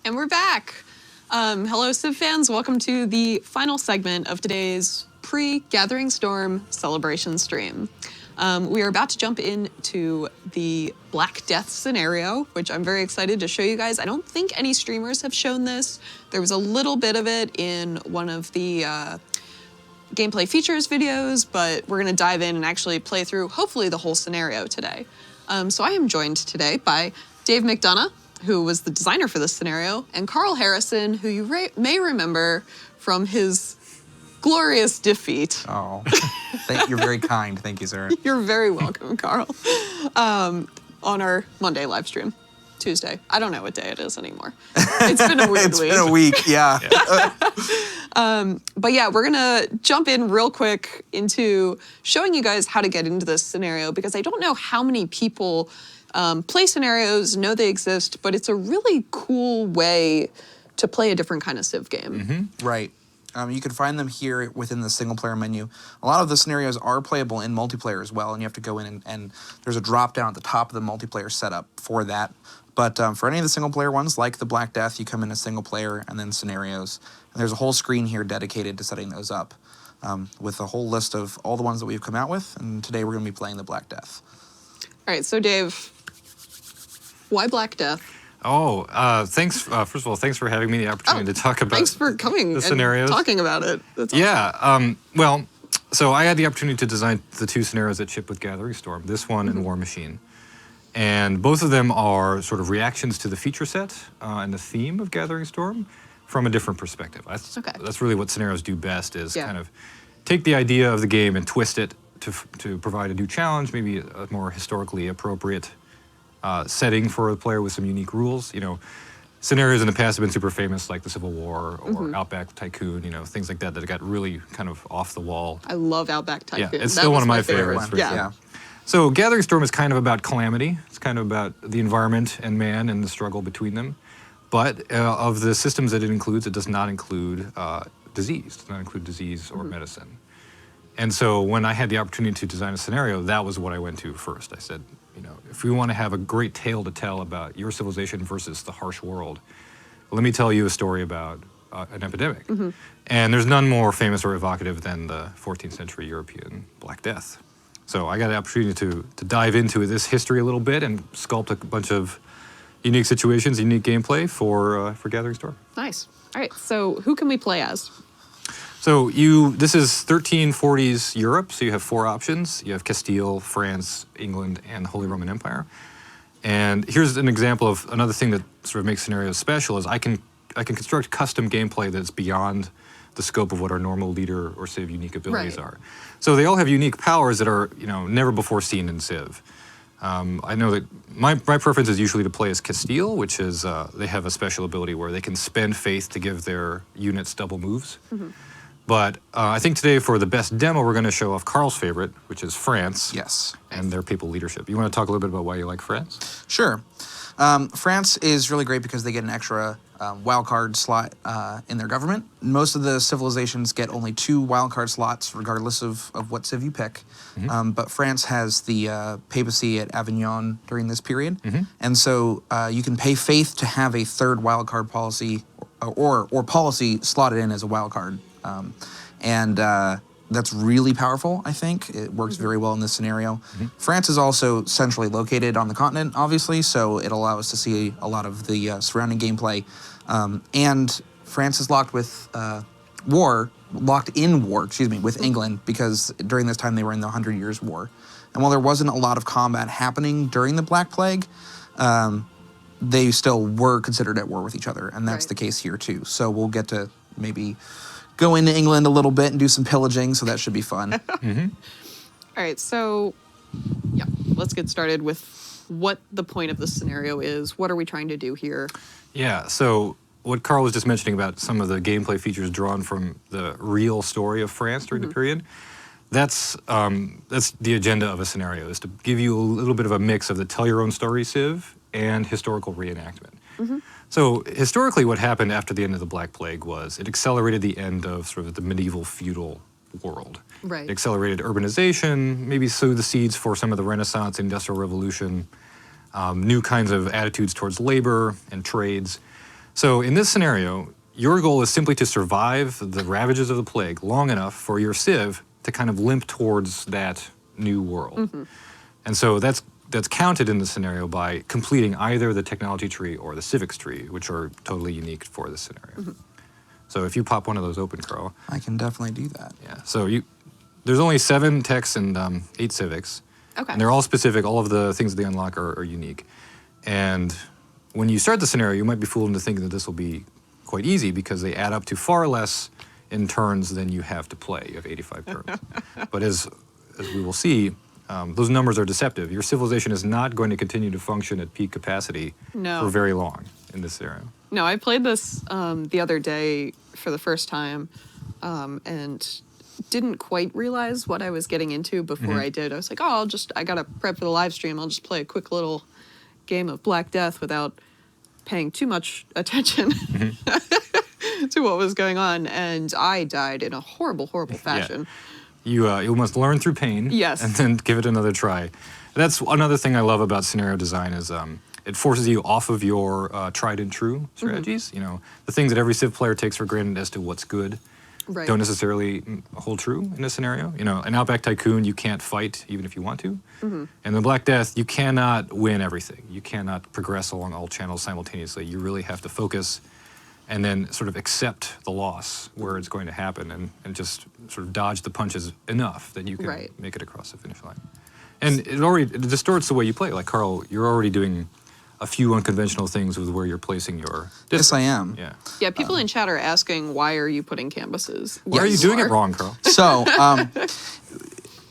And we're back. Hello, Civ fans. Welcome to the final segment of today's pre-Gathering Storm celebration stream. We are about to jump into the Black Death scenario, which I'm very excited to show you guys. I don't think any streamers have shown this. There was a little bit of it in one of the gameplay features videos, but we're gonna dive in and actually play through, hopefully, the whole scenario today. So I am joined today by Dave McDonough, who was the designer for this scenario, and Carl Harrison, who you may remember from his glorious defeat. Oh, you're very kind. Thank you, Sarah. You're very welcome, Carl. On our Monday live stream. Tuesday. I don't know what day it is anymore. It's been a weird week. It's been a week, yeah. But yeah, we're gonna jump in real quick into showing you guys how to get into this scenario, because I don't know how many people play scenarios, know they exist, but it's a really cool way to play a different kind of Civ game. Mm-hmm. Right. You can find them here within the single player menu. A lot of the scenarios are playable in multiplayer as well, and you have to go in and there's a drop down at the top of the multiplayer setup for that. But for any of the single player ones, like the Black Death, you come into single player and then scenarios. And there's a whole screen here dedicated to setting those up with a whole list of all the ones that we've come out with. And today we're going to be playing the Black Death. All right, so Dave, why Black Death? Oh, thanks. First of all, thanks for having me the opportunity to talk about thanks for coming the scenarios. And talking about it. That's awesome. Yeah. Well, so I had the opportunity to design the two scenarios that ship with Gathering Storm, this one and War Machine. And both of them are sort of reactions to the feature set and the theme of Gathering Storm from a different perspective. That's really what scenarios do best, is kind of take the idea of the game and twist it to provide a new challenge, maybe a more historically appropriate setting for the player with some unique rules. You know, scenarios in the past have been super famous, like the Civil War or Outback Tycoon, you know, things like that got really kind of off the wall. I love Outback Tycoon. Yeah, it's still one of my favorites. Yeah. So Gathering Storm is kind of about calamity. It's kind of about the environment and man and the struggle between them. But of the systems that it includes, it does not include disease. It does not include disease or medicine. And so when I had the opportunity to design a scenario, that was what I went to first. I said, you know, if we want to have a great tale to tell about your civilization versus the harsh world, let me tell you a story about an epidemic. And there's none more famous or evocative than the 14th century European Black Death. So I got the opportunity to dive into this history a little bit and sculpt a bunch of unique situations, unique gameplay for Gathering Storm. Nice. All right, so who can we play as? So this is 1340s Europe, so you have four options. You have Castile, France, England, and the Holy Roman Empire. And here's an example of another thing that sort of makes scenarios special is I can construct custom gameplay that's beyond the scope of what our normal leader or Civ unique abilities are. So they all have unique powers that are, you know, never before seen in Civ. I know that my preference is usually to play as Castile, which is they have a special ability where they can spend faith to give their units double moves. But I think today for the best demo, we're going to show off Carl's favorite, which is France. Yes. And their papal leadership. You want to talk a little bit about why you like France? Sure. France is really great because they get an extra wildcard slot in their government. Most of the civilizations get only 2 wildcard slots, regardless of what civ you pick. But France has the papacy at Avignon during this period. And so you can pay faith to have a third wildcard policy or policy slotted in as a wildcard. That's really powerful, I think. It works very well in this scenario. France is also centrally located on the continent, obviously, so it'll allow us to see a lot of the surrounding gameplay. And France is locked in war with England, because during this time they were in the 100 Years' War. And while there wasn't a lot of combat happening during the Black Plague, they still were considered at war with each other, and that's the case here too. So we'll get to maybe go into England a little bit and do some pillaging, so that should be fun. All right, so yeah, let's get started with what the point of this scenario is. What are we trying to do here? Yeah, so what Carl was just mentioning about some of the gameplay features drawn from the real story of France during the period, that's the agenda of a scenario, is to give you a little bit of a mix of the tell your own story civ and historical reenactment. So historically what happened after the end of the Black Plague was it accelerated the end of sort of the medieval feudal world. It accelerated urbanization, maybe sowed the seeds for some of the Renaissance, Industrial Revolution, new kinds of attitudes towards labor and trades. So in this scenario, your goal is simply to survive the ravages of the plague long enough for your civ to kind of limp towards that new world. And so that's counted in the scenario by completing either the technology tree or the civics tree, which are totally unique for this scenario. So if you pop one of those open, Carl. I can definitely do that. Yeah. So there's only 7 techs and 8 civics. Okay. And they're all specific. All of the things that they unlock are unique. And when you start the scenario, you might be fooled into thinking that this will be quite easy because they add up to far less in turns than you have to play. You have 85 turns. But as we will see, those numbers are deceptive. Your civilization is not going to continue to function at peak capacity for very long in this scenario. No, I played this the other day for the first time and didn't quite realize what I was getting into before I did. I was like, oh, I got to prep for the live stream. I'll just play a quick little game of Black Death without paying too much attention to what was going on. And I died in a horrible, horrible fashion. Yeah. You must learn through pain. Yes. And then give it another try. That's another thing I love about scenario design is it forces you off of your tried and true strategies. You know, the things that every Civ player takes for granted as to what's good don't necessarily hold true in a scenario. You know, an Outback Tycoon, you can't fight even if you want to. And in Black Death, you cannot win everything. You cannot progress along all channels simultaneously. You really have to focus and then sort of accept the loss where it's going to happen and just sort of dodge the punches enough that you can make it across the finish line. And it distorts the way you play. Like, Carl, you're already doing a few unconventional things with where you're placing your districts. Yes, I am. Yeah. Yeah, people in chat are asking, why are you putting campuses? Why are you doing it wrong, Carl? So,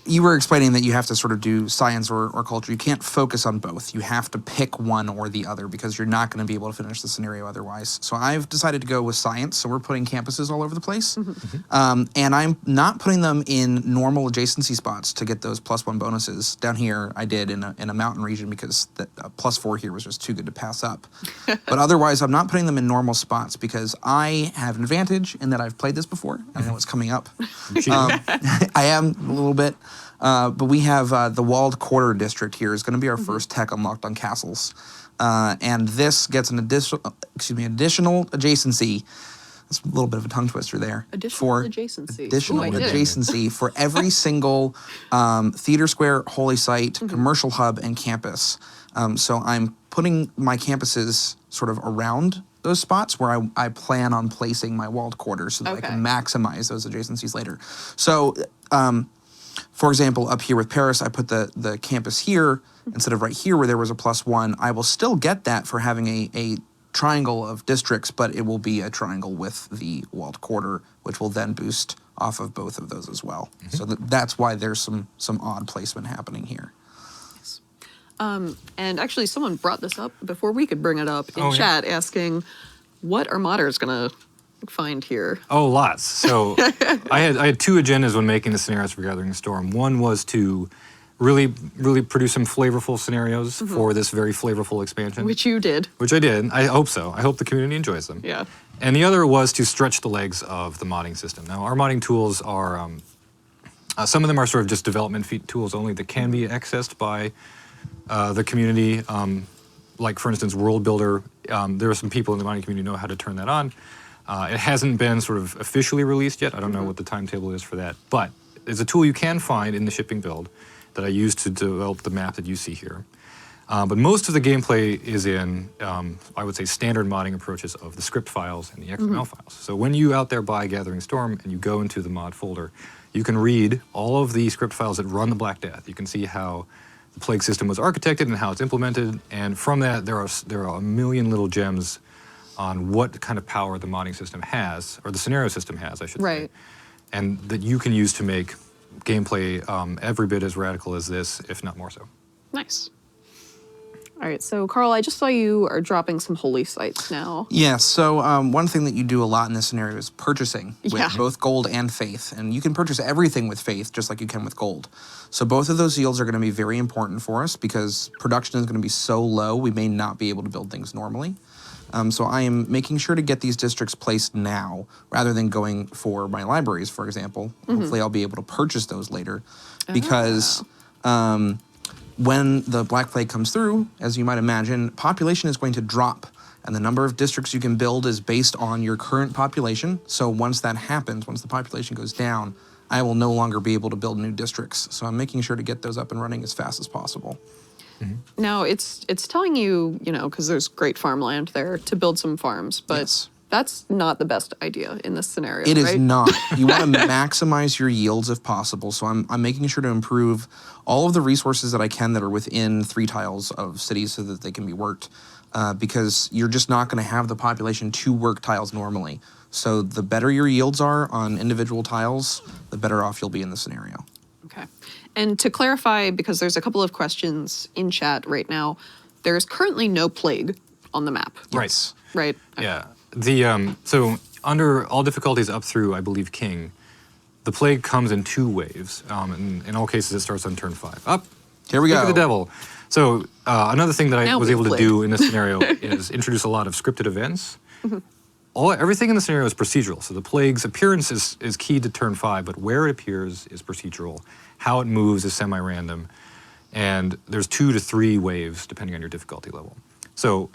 you were explaining that you have to sort of do science or culture. You can't focus on both. You have to pick one or the other because you're not going to be able to finish the scenario otherwise. So I've decided to go with science. So we're putting campuses all over the place. And I'm not putting them in normal adjacency spots to get those +1 bonuses. Down here, I did in a mountain region because that +4 here was just too good to pass up. But otherwise, I'm not putting them in normal spots because I have an advantage in that I've played this before. I know what's coming up. I am a little bit. But we have the Walled Quarter District here is going to be our first tech unlocked on castles. And this gets an additional adjacency. That's a little bit of a tongue twister there. Additional adjacency. Additional adjacency for every single theater square, holy site, commercial hub, and campus. So I'm putting my campuses sort of around those spots where I plan on placing my walled quarters so that I can maximize those adjacencies later. So, for example, up here with Paris, I put the campus here instead of right here where there was a +1. I will still get that for having a triangle of districts, but it will be a triangle with the walled quarter, which will then boost off of both of those as well. So that's why there's some odd placement happening here. And actually, someone brought this up before we could bring it up in chat, asking, what are modders going to find here? Oh, lots. So I had 2 agendas when making the scenarios for Gathering Storm. One was to really produce some flavorful scenarios for this very flavorful expansion. Which you did. Which I did. I hope so. I hope the community enjoys them. Yeah. And the other was to stretch the legs of the modding system. Now, our modding tools are, some of them are sort of just development tools only that can be accessed by the community. Like, for instance, World Builder. There are some people in the modding community who know how to turn that on. It hasn't been sort of officially released yet. I don't know what the timetable is for that. But it's a tool you can find in the shipping build that I used to develop the map that you see here. But most of the gameplay is in, I would say, standard modding approaches of the script files and the XML files. So when you out there buy Gathering Storm and you go into the mod folder, you can read all of the script files that run the Black Death. You can see how the plague system was architected and how it's implemented. And from that, there are a million little gems on what kind of power the modding system has, or the scenario system has, I should say. And that you can use to make gameplay every bit as radical as this, if not more so. Nice. All right, so Carl, I just saw you are dropping some holy sites now. Yeah, so one thing that you do a lot in this scenario is purchasing with both gold and faith. And you can purchase everything with faith just like you can with gold. So both of those yields are going to be very important for us because production is going to be so low, we may not be able to build things normally. So I am making sure to get these districts placed now rather than going for my libraries, for example. Hopefully I'll be able to purchase those later because when the Black Plague comes through, as you might imagine, population is going to drop And the number of districts you can build is based on your current population. So once that happens, once the population goes down, I will no longer be able to build new districts. So I'm making sure to get those up and running as fast as possible. Now, it's telling you, because there's great farmland there, to build some farms, but Yes. that's not the best idea in this scenario, It is right? not. You want to maximize your yields if possible. So I'm making sure to improve all of the resources that I can that are within 3 tiles of cities so that they can be worked. Because you're just not going to have the population to work tiles normally. So the better your yields are on individual tiles, the better off you'll be in the scenario. Okay. And to clarify, because there's a couple of questions in chat right now, there's currently no plague on the map. Yes. Right? Yeah. So under all difficulties up through, I believe, King, the plague comes in 2 waves. In all cases, it starts on turn 5. Up. Here we Speak go. of the devil. So another thing that I Now was we able to plague. do in this scenario is introduce a lot of scripted events. Everything in the scenario is procedural. So the plague's appearance is key to turn 5, but where it appears is procedural. How it moves is semi-random. And there's 2 to 3 waves, depending on your difficulty level. So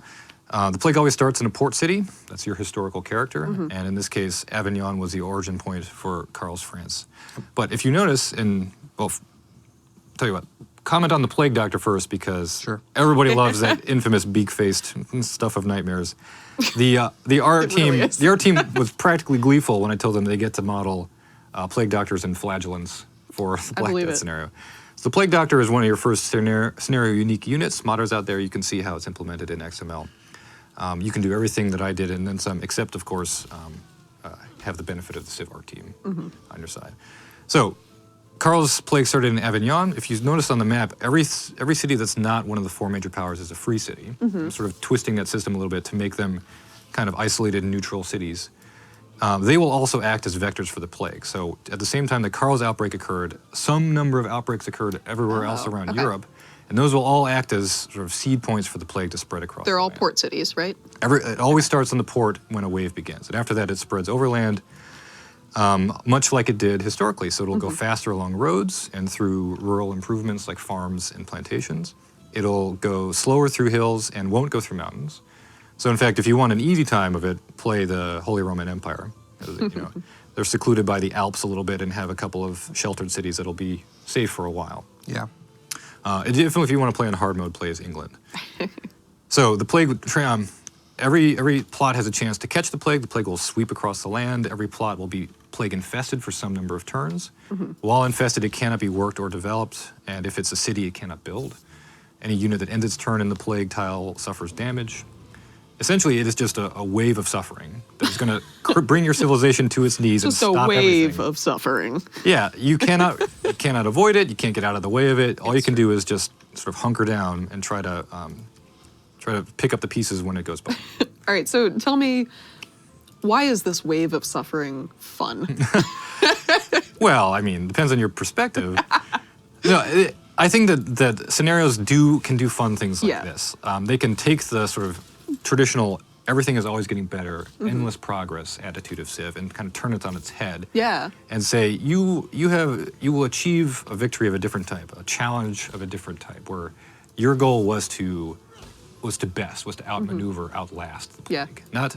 the plague always starts in a port city. That's your historical character. And in this case, Avignon was the origin point for Karl's France. But if you notice, tell you what, comment on the Plague Doctor first, because Sure. everybody loves that infamous beak-faced stuff of nightmares. The art team, really is. the art team was practically gleeful when I told them they get to model Plague Doctors and flagellants for the Black believe Death it. scenario. So the Plague Doctor is one of your first scenario unique units. Modders out there, you can see how it's implemented in XML. You can do everything that I did and then some, except of course have the benefit of the Civ art team on your side. So Karl's plague started in Avignon. If you notice on the map, every city that's not one of the 4 major powers is a free city. I'm sort of twisting that system a little bit to make them kind of isolated neutral cities. They will also act as vectors for the plague. So at the same time that Karl's outbreak occurred, some number of outbreaks occurred everywhere else around Europe, and those will all act as sort of seed points for the plague to spread across. They're the all land. port cities, right? It always starts on the port when a wave begins, and after that it spreads overland, much like it did historically. So it'll go faster along roads and through rural improvements like farms and plantations. It'll go slower through hills and won't go through mountains. So in fact, if you want an easy time of it, play the Holy Roman Empire. They're secluded by the Alps a little bit and have a couple of sheltered cities that'll be safe for a while. Yeah. Definitely, if you want to play in hard mode, play as England. So the plague, every plot has a chance to catch the plague. The plague will sweep across the land. Every plot will be plague infested for some number of turns. While infested, it cannot be worked or developed, and if it's a city, it cannot build. Any unit that ends its turn in the plague tile suffers damage. Essentially, it is just a wave of suffering that's going to bring your civilization to its knees and Just a stop wave everything. of suffering. Yeah, you cannot avoid it. You can't get out of the way of it. All you can do is just sort of hunker down and try to pick up the pieces when it goes by. All right, so tell me, why is this wave of suffering fun? Well, I mean, depends on your perspective. I think that scenarios can do fun things like this. They can take the sort of traditional everything is always getting better, endless progress attitude of Civ and kind of turn it on its head. Yeah. And say you will achieve a victory of a different type, a challenge of a different type, where your goal was to outmaneuver, outlast the plague. Yeah.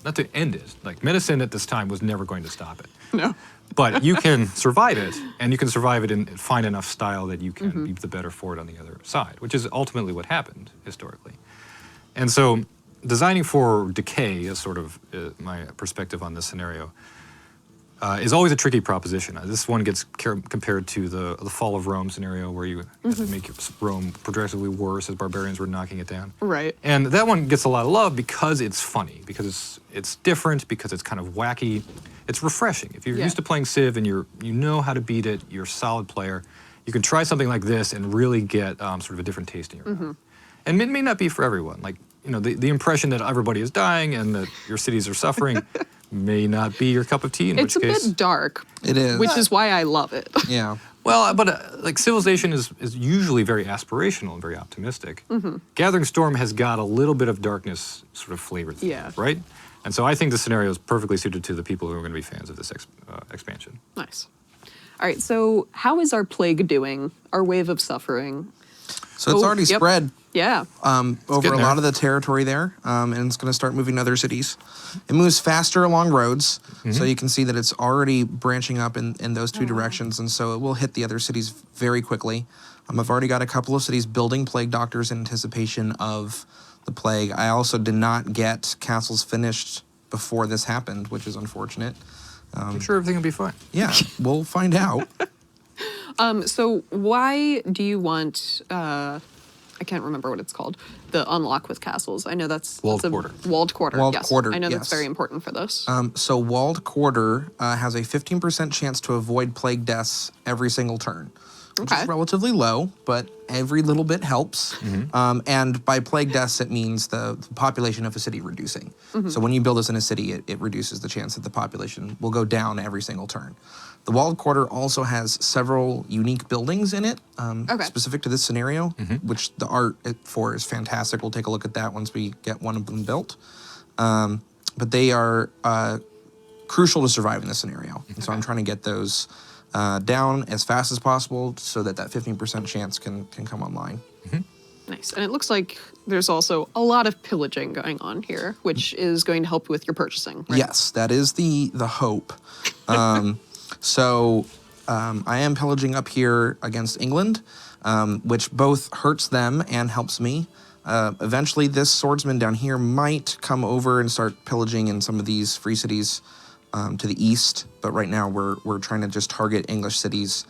Not to end it. Like medicine at this time was never going to stop it. No. But you can survive it, and you can survive it and find enough style that you can be the better for it on the other side, which is ultimately what happened historically. And so designing for decay is sort of my perspective on this scenario, is always a tricky proposition. This one gets compared to the fall of Rome scenario where you had to make Rome progressively worse as barbarians were knocking it down. Right. And that one gets a lot of love because it's funny, because it's different, because it's kind of wacky. It's refreshing. If you're used to playing Civ and you know how to beat it, you're a solid player, you can try something like this and really get sort of a different taste in your mouth. And it may not be for everyone. Like, the impression that everybody is dying and that your cities are suffering may not be your cup of tea, in It's which a case... bit dark. It is. Which is why I love it. Yeah. Well, but like civilization is usually very aspirational and very optimistic. Gathering Storm has got a little bit of darkness sort of flavor to it, right? And so I think the scenario is perfectly suited to the people who are going to be fans of this expansion. Nice. All right, so how is our plague doing? Our wave of suffering? So it's Oh, already yep. spread Yeah. over getting a there. lot of the territory there, and it's going to start moving to other cities. It moves faster along roads, so you can see that it's already branching up in those two directions, and so it will hit the other cities very quickly. I've already got a couple of cities building plague doctors in anticipation of the plague. I also did not get castles finished before this happened, which is unfortunate. I'm sure everything will be fine. Yeah, we'll find out. So why do you want? I can't remember what it's called. The unlock with castles. I know that's Walled a quarter. Walled quarter. Walled yes. quarter, I know that's yes. very important for this. So Walled Quarter has a 15% chance to avoid plague deaths every single turn, which Okay. is relatively low, but every little bit helps. And by plague deaths, it means the population of a city reducing. So when you build this in a city, it reduces the chance that the population will go down every single turn. The Walled Quarter also has several unique buildings in it, specific to this scenario, which the art for is fantastic. We'll take a look at that once we get one of them built. But they are crucial to survive in this scenario. And so I'm trying to get those down as fast as possible so that 15% chance can come online. Nice. And it looks like there's also a lot of pillaging going on here, which is going to help with your purchasing, right? Yes, that is the hope. So I am pillaging up here against England, which both hurts them and helps me. Eventually, this swordsman down here might come over and start pillaging in some of these free cities to the east. But right now, we're trying to just target English cities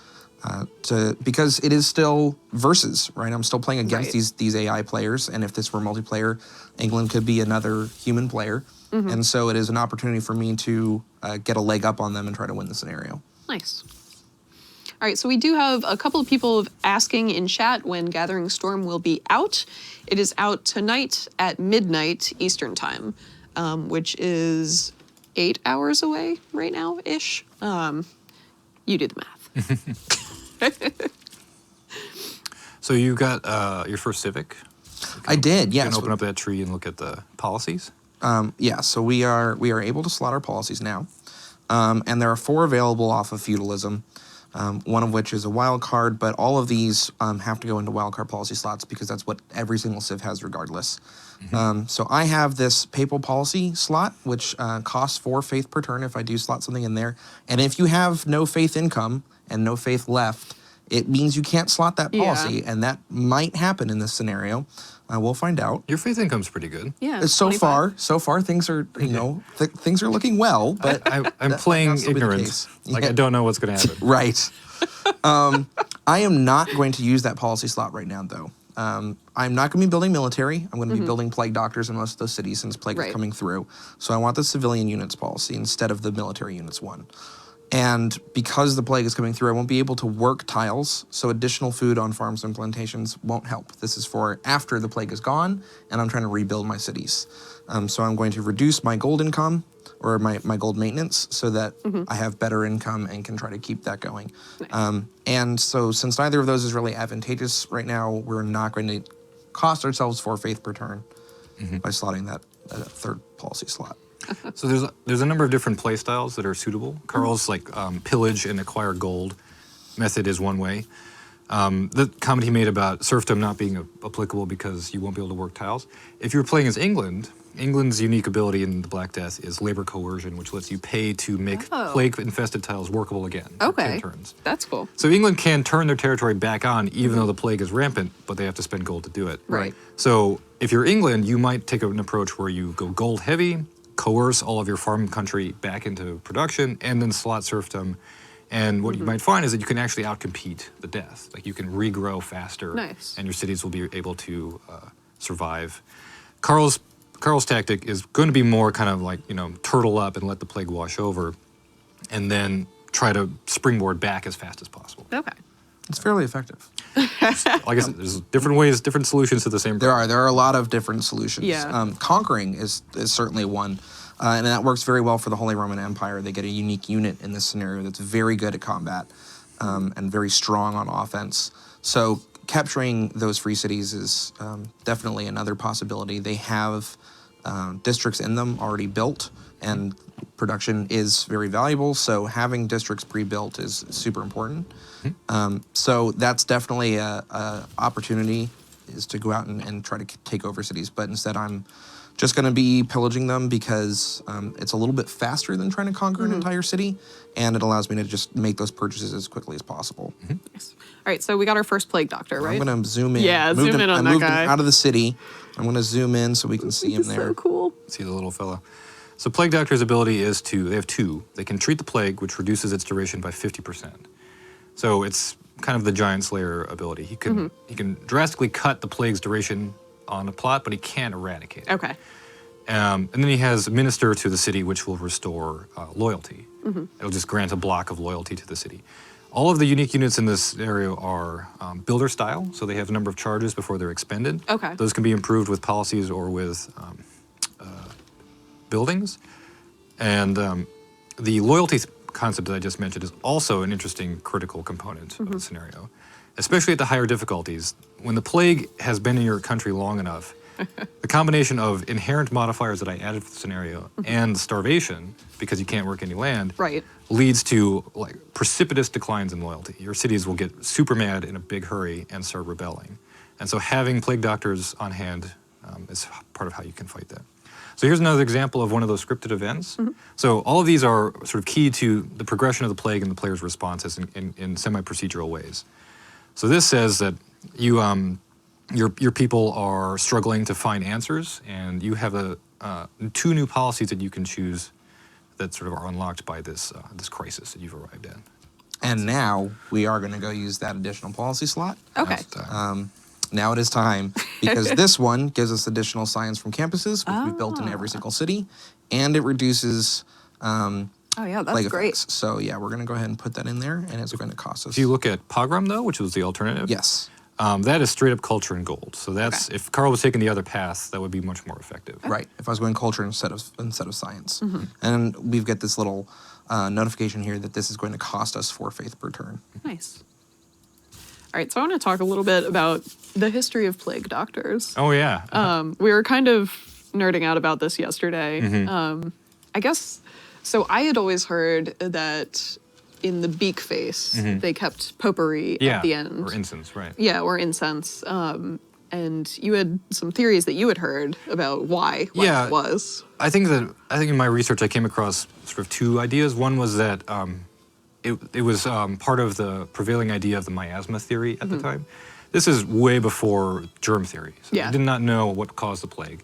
because it is still versus, right? I'm still playing against Right. these AI players, and if this were multiplayer, England could be another human player. And so it is an opportunity for me to get a leg up on them and try to win the scenario. Nice. All right, so we do have a couple of people asking in chat when Gathering Storm will be out. It is out tonight at midnight Eastern Time, which is 8 hours away right now-ish. You do the math. So you got your first Civic? I did, You yes. can open up that tree and look at the policies. Yeah, so we are able to slot our policies now, and there are 4 available off of feudalism, one of which is a wild card, but all of these have to go into wild card policy slots because that's what every single civ has regardless. So I have this papal policy slot, which costs 4 faith per turn if I do slot something in there, and if you have no faith income and no faith left, it means you can't slot that policy, and that might happen in this scenario. We'll find out. Your faith income's pretty good. Yeah. So 25. far things are, things are looking well, but I'm that playing might not still be the ignorant. case. Like Yeah. I don't know what's going to happen. Right. I am not going to use that policy slot right now, though. I'm not going to be building military. I'm going to be building plague doctors in most of those cities since plague is coming through. So I want the civilian units policy instead of the military units one. And because the plague is coming through, I won't be able to work tiles, so additional food on farms and plantations won't help. This is for after the plague is gone, and I'm trying to rebuild my cities. So I'm going to reduce my gold income, or my gold maintenance, so that I have better income and can try to keep that going. Nice. And so since neither of those is really advantageous right now, we're not going to cost ourselves 4 faith per turn by slotting that 3rd policy slot. So there's a number of different play styles that are suitable. Carl's like pillage and acquire gold method is one way. The comment he made about serfdom not being applicable because you won't be able to work tiles. If you're playing as England, England's unique ability in the Black Death is labor coercion, which lets you pay to make plague-infested tiles workable again for 10 turns. That's cool. So England can turn their territory back on even though the plague is rampant, but they have to spend gold to do it. Right. So if you're England, you might take an approach where you go gold heavy, coerce all of your farm country back into production, and then slot serfdom. And what you might find is that you can actually outcompete the death. Like you can regrow faster, Nice. and your cities will be able to survive. Carl's tactic is going to be more kind of like, turtle up and let the plague wash over, and then try to springboard back as fast as possible. Okay. It's fairly effective. Like I said, there's different ways, different solutions to the same problem. There are a lot of different solutions. Yeah. Conquering is certainly one, and that works very well for the Holy Roman Empire. They get a unique unit in this scenario that's very good at combat and very strong on offense. So capturing those free cities is definitely another possibility. They have districts in them already built, and production is very valuable. So having districts pre-built is super important. So that's definitely a opportunity to go out and try to take over cities. But instead, I'm just going to be pillaging them because it's a little bit faster than trying to conquer an entire city, and it allows me to just make those purchases as quickly as possible. Nice. All right, so we got our first plague doctor, right? I'm going to zoom in. Yeah, zoom in on that I moved guy. him out of the city. I'm going to zoom in so we can see him He's there. so cool. See the little fella. So Plague Doctor's ability is they have two. They can treat the plague, which reduces its duration by 50%. So it's kind of the Giant Slayer ability. He can drastically cut the plague's duration on a plot, but he can't eradicate it. Okay. And then he has Minister to the city, which will restore loyalty. It'll just grant a block of loyalty to the city. All of the unique units in this scenario are builder style, so they have a number of charges before they're expended. Okay. Those can be improved with policies or with buildings. And the loyalty concept that I just mentioned is also an interesting critical component of the scenario, especially at the higher difficulties. When the plague has been in your country long enough, the combination of inherent modifiers that I added for the scenario and starvation, because you can't work any land, Right. leads to like precipitous declines in loyalty. Your cities will get super mad in a big hurry and start rebelling. And so having plague doctors on hand is part of how you can fight that. So here's another example of one of those scripted events. So all of these are sort of key to the progression of the plague and the player's responses in semi-procedural ways. So this says that your people are struggling to find answers, and you have two new policies that you can choose that sort of are unlocked by this crisis that you've arrived at. And now we are going to go use that additional policy slot. Okay. Now it is time, because this one gives us additional science from campuses, which we've built in every single city, and it reduces Oh, yeah, that's plague great. effects. So yeah, we're going to go ahead and put that in there, and it's going to cost us. If you look at Pogrom, though, which was the alternative, Yes. that is straight up culture and gold. So that's if Carl was taking the other path, that would be much more effective. Right. If I was going culture instead of science, and we've got this little notification here that this is going to cost us 4 faith per turn. Nice. All right, so I want to talk a little bit about the history of plague doctors. Oh yeah. We were kind of nerding out about this yesterday. I guess, so I had always heard that in the beak face, they kept potpourri yeah. at the end. Or incense, right? Yeah, or incense. And you had some theories that you had heard about why Yeah. it was. I think in my research I came across sort of two ideas. One was that it was part of the prevailing idea of the miasma theory at the time. This is way before germ theory. So Yeah. they did not know what caused the plague.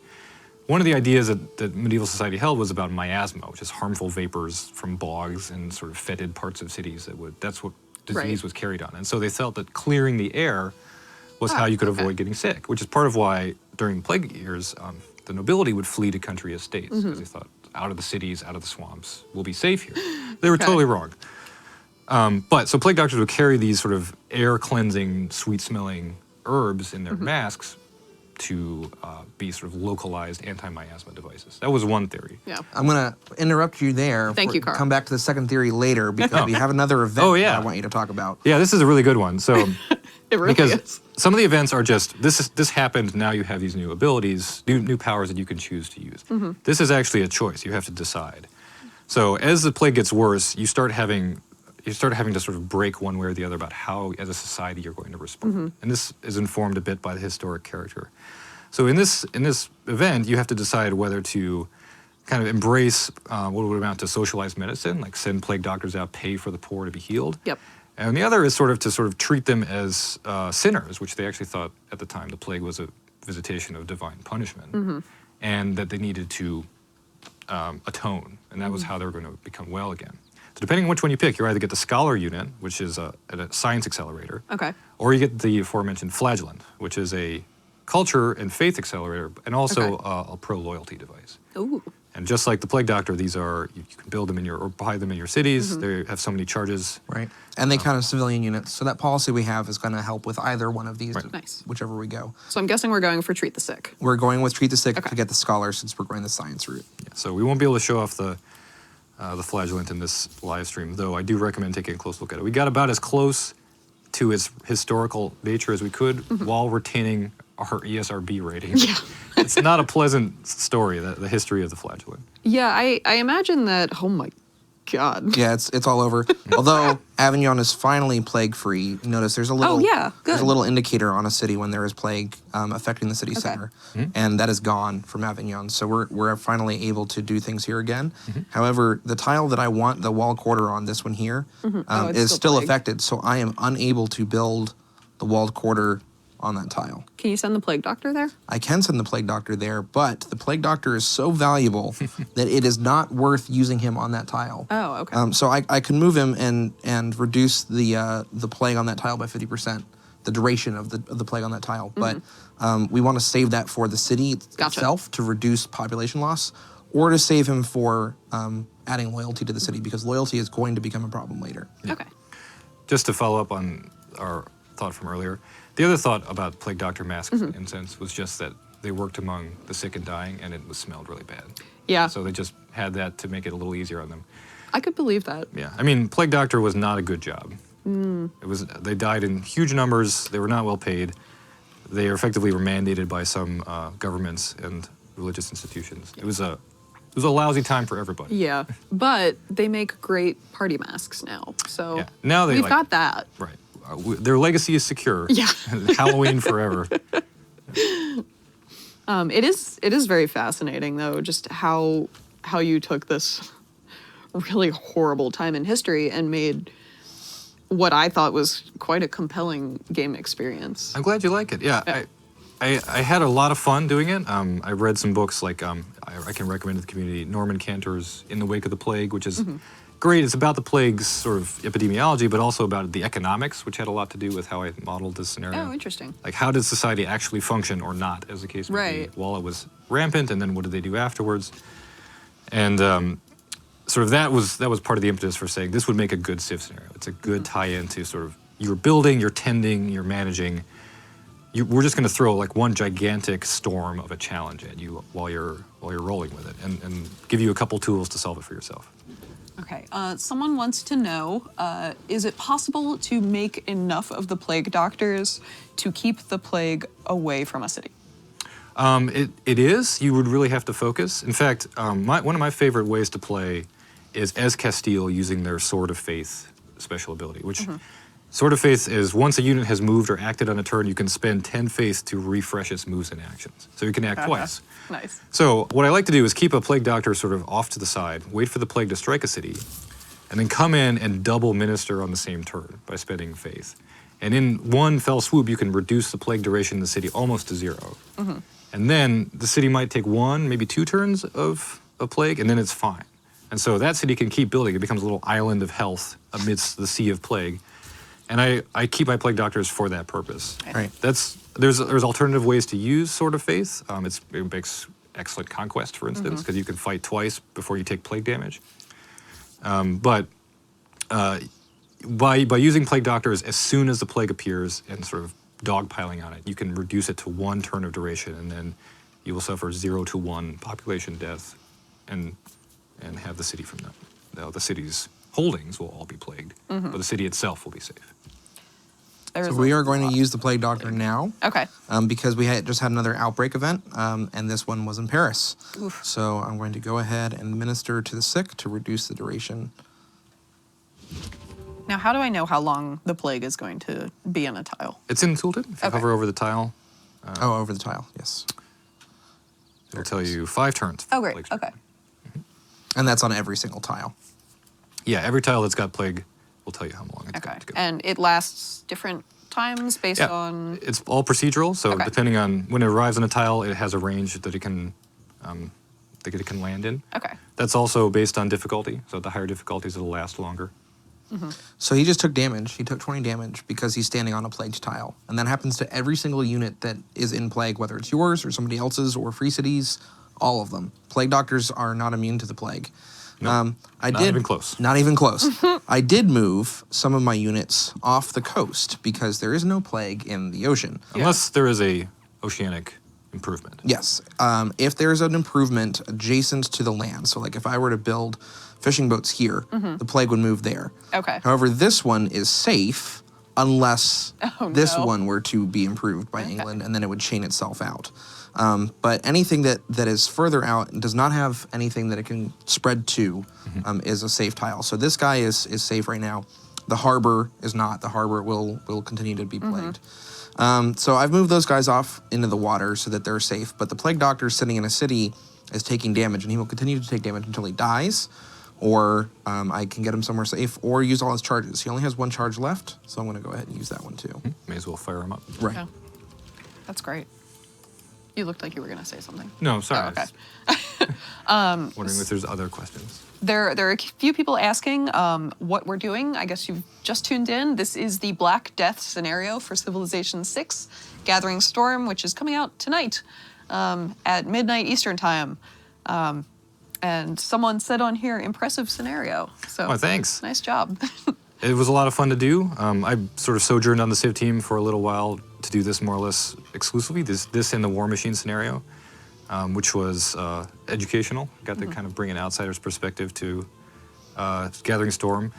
One of the ideas that medieval society held was about miasma, which is harmful vapors from bogs and sort of fetid parts of cities that's what disease Right. was carried on. And so they felt that clearing the air was how you could avoid getting sick, which is part of why during the plague years, the nobility would flee to country estates because they thought out of the cities, out of the swamps, we'll be safe here. They were totally wrong. But so plague doctors would carry these sort of air cleansing, sweet smelling herbs in their masks to be sort of localized anti-miasma devices. That was one theory. Yeah. I'm going to interrupt you there. Thank you, Carl. Come back to the second theory later, because we have another event Oh, yeah. that I want you to talk about. Yeah, this is a really good one. So It really because is. some of the events are just this happened, now you have these new abilities, new powers that you can choose to use. This is actually a choice. You have to decide. So as the plague gets worse, you start having to sort of break one way or the other about how, as a society, you're going to respond. And this is informed a bit by the historic character. So in this event, you have to decide whether to kind of embrace what would amount to socialized medicine, like send plague doctors out, pay for the poor to be healed. Yep. And the other is sort of treat them as sinners, which they actually thought at the time the plague was a visitation of divine punishment, and that they needed to atone, and that was how they were going to become well again. So depending on which one you pick, you either get the scholar unit, which is a science accelerator, Okay. or you get the aforementioned flagellant, which is a culture and faith accelerator, and also a pro-loyalty device. Ooh. And just like the plague doctor, these are, you can build them or buy them in your cities. They have so many charges. Right. And they count as civilian units. So that policy we have is going to help with either one of these, Nice. whichever we go. So I'm guessing we're going for treat the sick. We're going with treat the sick to get the scholars, since we're going the science route. Yeah, so we won't be able to show off the flagellant in this live stream, though I do recommend taking a close look at it. We got about as close to its historical nature as we could while retaining our ESRB rating. Yeah. It's not a pleasant story, the history of the flagellant. Yeah, I imagine that, oh my God. Yeah, it's all over. Although Avignon is finally plague-free. Notice there's a little there's a good. little indicator on a city when there is plague affecting the city center, and that is gone from Avignon. So we're finally able to do things here again. However, the tile that I want the wall quarter on, this one here, It's is still plagued. affected. So I am unable to build the walled quarter on that tile. Can you send the plague doctor there? I can send the plague doctor there, but the plague doctor is so valuable that it is not worth using him on that tile. Oh, okay. So I can move him and reduce the plague on that tile by 50%, the duration of the plague on that tile. But we want to save that for the city itself to reduce population loss, or to save him for adding loyalty to the city, because loyalty is going to become a problem later. Okay. Just to follow up on our thought from earlier, the other thought about plague doctor masks and incense was just that they worked among the sick and dying, and it smelled really bad. Yeah. So they just had that to make it a little easier on them. I could believe that. Yeah, I mean, plague doctor was not a good job. They died in huge numbers. They were not well paid. They effectively were mandated by some governments and religious institutions. It was a lousy time for everybody. Yeah, but they make great party masks now. So Yeah. Now we've got that. Right. Their legacy is secure. Yeah. Halloween forever. It is very fascinating though, just how you took this really horrible time in history and made what I thought was quite a compelling game experience. I'm glad you like it. Yeah. I had a lot of fun doing it. I read some books like I can recommend to the community Norman Cantor's In the Wake of the Plague, which is great. It's about the plague's sort of epidemiology, but also about the economics, which had a lot to do with how I modeled this scenario. Oh, interesting. Like, how did society actually function or not, as the case may be, while it was rampant, and then what did they do afterwards? And sort of that was part of the impetus for saying this would make a good Civ scenario. It's a good tie-in to sort of you're building, you're tending, you're managing. We're just going to throw like one gigantic storm of a challenge at you while you're rolling with it, and give you a couple tools to solve it for yourself. Okay, someone wants to know, is it possible to make enough of the plague doctors to keep the plague away from a city? It is. You would really have to focus. In fact, one of my favorite ways to play is as Castile using their Sword of Faith special ability, which Sword of Faith is once a unit has moved or acted on a turn, you can spend 10 faith to refresh its moves and actions. So you can act twice. Nice. So what I like to do is keep a plague doctor sort of off to the side, wait for the plague to strike a city, and then come in and double minister on the same turn by spending faith. And in one fell swoop, you can reduce the plague duration in the city almost to 0. And then the city might take 1, maybe 2 turns of a plague, and then it's fine. And so that city can keep building. It becomes a little island of health amidst the sea of plague. And I keep my plague doctors for that purpose. Right. There's alternative ways to use Sword of Faith. It makes excellent conquest, for instance, because you can fight twice before you take plague damage. But by using plague doctors as soon as the plague appears and sort of dogpiling on it, you can reduce it to 1 turn of duration, and then you will suffer 0 to 1 population death, and have the city from that. Now, the city's holdings will all be plagued, but the city itself will be safe. So we are going to use the plague doctor now. Okay. Because we just had another outbreak event, and this one was in Paris. Oof. So I'm going to go ahead and minister to the sick to reduce the duration. Now, how do I know how long the plague is going to be in a tile? It's in Tooltip. If you hover over the tile, Over the tile, yes. it'll tell you 5 turns. Oh, great. Plague Okay. And that's on every single tile. Yeah, every tile that's got plague will tell you how long it's Okay. going to go. And it lasts different times based Yeah, on... it's all procedural. So Okay. depending on when it arrives on a tile, it has a range that it can land in. Okay. That's also based on difficulty. So at the higher difficulties, it'll last longer. So he just took damage. He took 20 damage because he's standing on a plagued tile. And that happens to every single unit that is in plague, whether it's yours or somebody else's or Free Cities, all of them. Plague doctors are not immune to the plague. Not even close. Not even close. I did move some of my units off the coast because there is no plague in the ocean. Unless there is a oceanic improvement. Yes. If there's an improvement adjacent to the land, so like if I were to build fishing boats here, the plague would move there. Okay. However, this one is safe unless Oh, this no. one were to be improved by England, and then it would chain itself out. But anything that is further out and does not have anything that it can spread to is a safe tile. So this guy is safe right now. The harbor is not. The harbor will continue to be plagued. So I've moved those guys off into the water so that they're safe. But the plague doctor sitting in a city is taking damage, and he will continue to take damage until he dies, or I can get him somewhere safe, or use all his charges. He only has one charge left, so I'm going to go ahead and use that one too. May as well fire him up. Right. Yeah. That's great. You looked like you were going to say something. No, sorry. Oh, okay. Wondering if there's other questions. There are a few people asking what we're doing. I guess you've just tuned in. This is the Black Death scenario for Civilization 6, Gathering Storm, which is coming out tonight at midnight Eastern Time. And someone said on here, impressive scenario. So Oh, thanks. nice job. It was a lot of fun to do. I sort of sojourned on the Civ team for a little while to do this more or less exclusively, this and the War Machine scenario, which was educational. Got to kind of bring an outsider's perspective to Gathering Storm,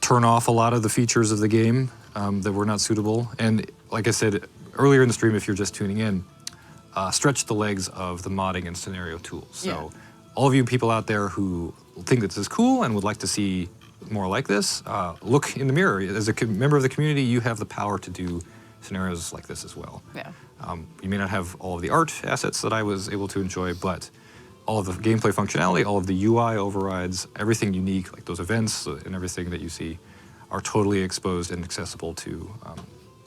turn off a lot of the features of the game that were not suitable. And like I said earlier in the stream, if you're just tuning in, stretch the legs of the modding and scenario tools. So all of you people out there who think that this is cool and would like to see more like this, look in the mirror. As a member of the community, you have the power to do scenarios like this as well. Yeah. You may not have all of the art assets that I was able to enjoy, but all of the gameplay functionality, all of the UI overrides, everything unique, like those events and everything that you see, are totally exposed and accessible to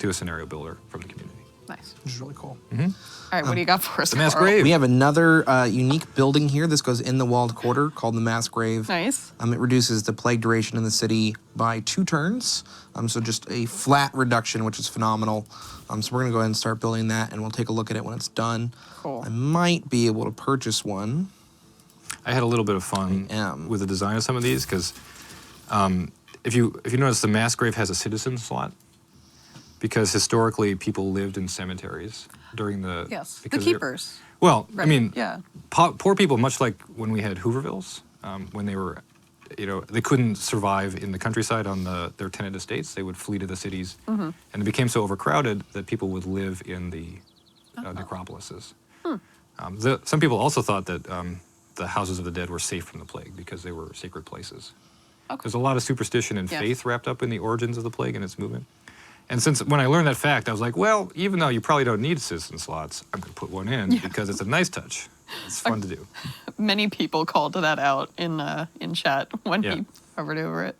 a scenario builder from the community. Nice. Which is really cool. All right, what do you got for us, The Mass Carl? Grave. We have another unique building here. This goes in the walled quarter called the Mass Grave. Nice. It reduces the plague duration in the city by 2 turns. So just a flat reduction, which is phenomenal. So we're going to go ahead and start building that, and we'll take a look at it when it's done. Cool. I might be able to purchase one. I had a little bit of fun with the design of some of these because if you notice, the Mass Grave has a citizen slot because historically people lived in cemeteries during the Yes. The because keepers. Well, I Right, mean, yeah. poor people, much like when we had Hoovervilles, when they were, they couldn't survive in the countryside on their tenant estates. They would flee to the cities, and it became so overcrowded that people would live in the necropolises. Some people also thought that the houses of the dead were safe from the plague because they were sacred places. Okay. There's a lot of superstition and Yes. faith wrapped up in the origins of the plague and its movement. And when I learned that fact, I was like, well, even though you probably don't need citizen slots, I'm going to put one in because it's a nice touch. It's fun to do. Many people called that out in chat when Yeah. he hovered over it.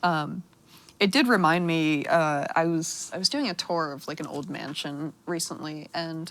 Yeah. It did remind me. I was doing a tour of like an old mansion recently, and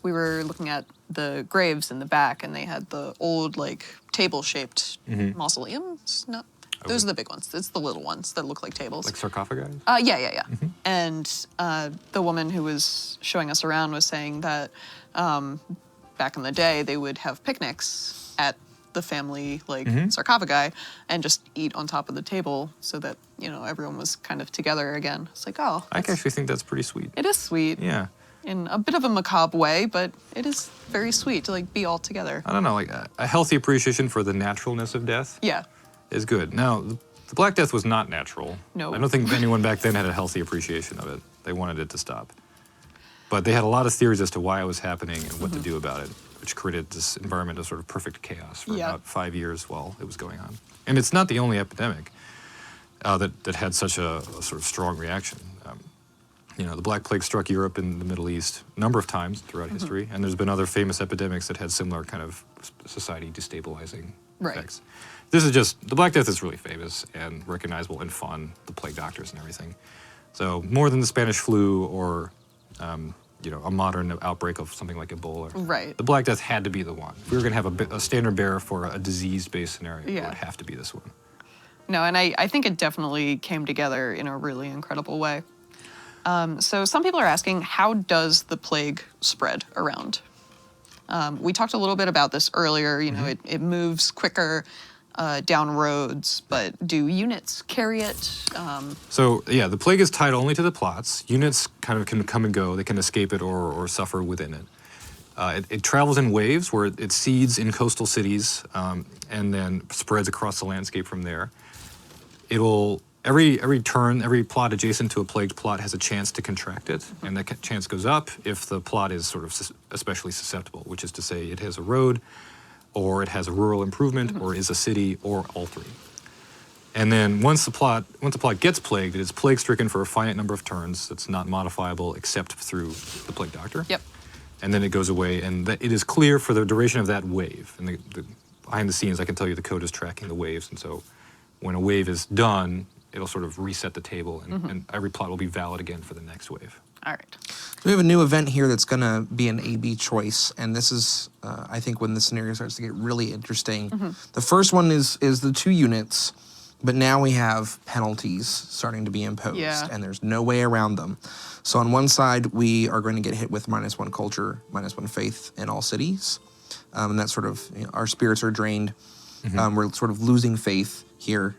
we were looking at the graves in the back, and they had the old like table-shaped mausoleums. Not those are the big ones. It's the little ones that look like tables. Like sarcophagi? Yeah. And the woman who was showing us around was saying that back in the day they would have picnics at the family sarcophagi and just eat on top of the table so that everyone was kind of together again. It's like, oh, I actually think that's pretty sweet. it is sweet Yeah. in a bit of a macabre way, but it is very sweet to like be all together. I don't know, like a healthy appreciation for the naturalness of death Yeah. is good. Now, the Black Death was not natural. No. I don't think anyone back then had a healthy appreciation of it. They wanted it to stop. But they had a lot of theories as to why it was happening and what to do about it, which created this environment of sort of perfect chaos for about 5 years while it was going on. And it's not the only epidemic that had such a sort of strong reaction. The Black Plague struck Europe and the Middle East a number of times throughout history, and there's been other famous epidemics that had similar kind of society destabilizing effects. This is just, the Black Death is really famous and recognizable and fun, the plague doctors and everything. So more than the Spanish flu or, a modern outbreak of something like Ebola. Right. The Black Death had to be the one. If we were going to have a standard bearer for a disease-based scenario, it Yeah. would have to be this one. No, and I think it definitely came together in a really incredible way. So some people are asking, how does the plague spread around? We talked a little bit about this earlier. It moves quicker down roads, but do units carry it? So, yeah, the plague is tied only to the plots. Units kind of can come and go. They can escape it or suffer within it. It travels in waves where it seeds in coastal cities and then spreads across the landscape from there. It'll every turn, every plot adjacent to a plagued plot has a chance to contract it, and that chance goes up if the plot is sort of especially susceptible, which is to say it has a road, or it has a rural improvement, or is a city, or all three. And then once the plot gets plagued, it is plague stricken for a finite number of turns. That's not modifiable except through the plague doctor. Yep. And then it goes away, and it is clear for the duration of that wave. And behind the scenes, I can tell you the code is tracking the waves, and so when a wave is done, it'll sort of reset the table, and every plot will be valid again for the next wave. All right. We have a new event here that's going to be an A/B choice, and this is, I think, when the scenario starts to get really interesting. The first one is the 2 units, but now we have penalties starting to be imposed, and there's no way around them. So on one side, we are going to get hit with -1 culture, -1 faith in all cities, and that's sort of, our spirits are drained. We're sort of losing faith here.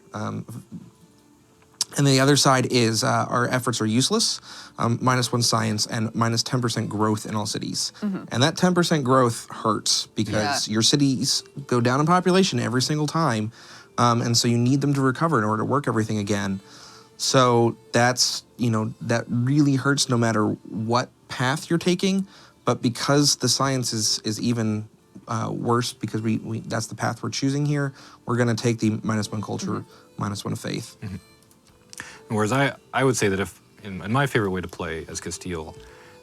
And the other side is our efforts are useless, -1 science, and -10% growth in all cities. And that 10% growth hurts because your cities go down in population every single time, and so you need them to recover in order to work everything again. So that's, that really hurts no matter what path you're taking, but because the science is even worse because we that's the path we're choosing here, we're going to take the -1 culture, -1 faith. Whereas I would say that if, in my favorite way to play as Castile,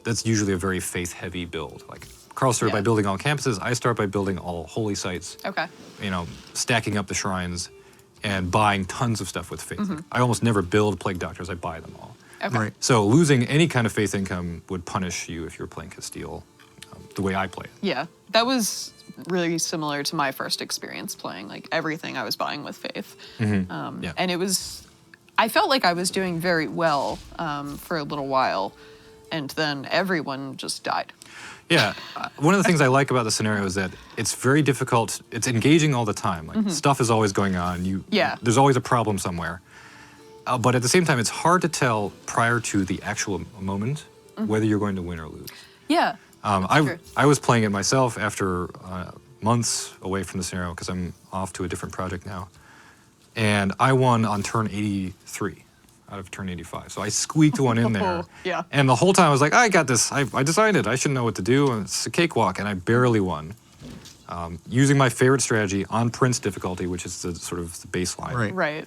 that's usually a very faith-heavy build. Like, Carl started by building all campuses, I start by building all holy sites. Okay. Stacking up the shrines and buying tons of stuff with faith. Like, I almost never build plague doctors, I buy them all. Okay. Right. So losing any kind of faith income would punish you if you're playing Castile, the way I play it. Yeah, that was really similar to my first experience playing. Like, everything I was buying with faith. And it was, I felt like I was doing very well for a little while, and then everyone just died. Yeah, one of the things I like about the scenario is that it's very difficult. It's engaging all the time. Like, stuff is always going on. There's always a problem somewhere. But at the same time, it's hard to tell prior to the actual moment whether you're going to win or lose. Yeah. I was playing it myself after months away from the scenario because I'm off to a different project now. And I won on turn 83 out of turn 85. So I squeaked one in there. Yeah. And the whole time I was like, I got this. I designed it. I should know what to do. And it's a cakewalk. And I barely won. Using my favorite strategy on Prince difficulty, which is the sort of the baseline. Right.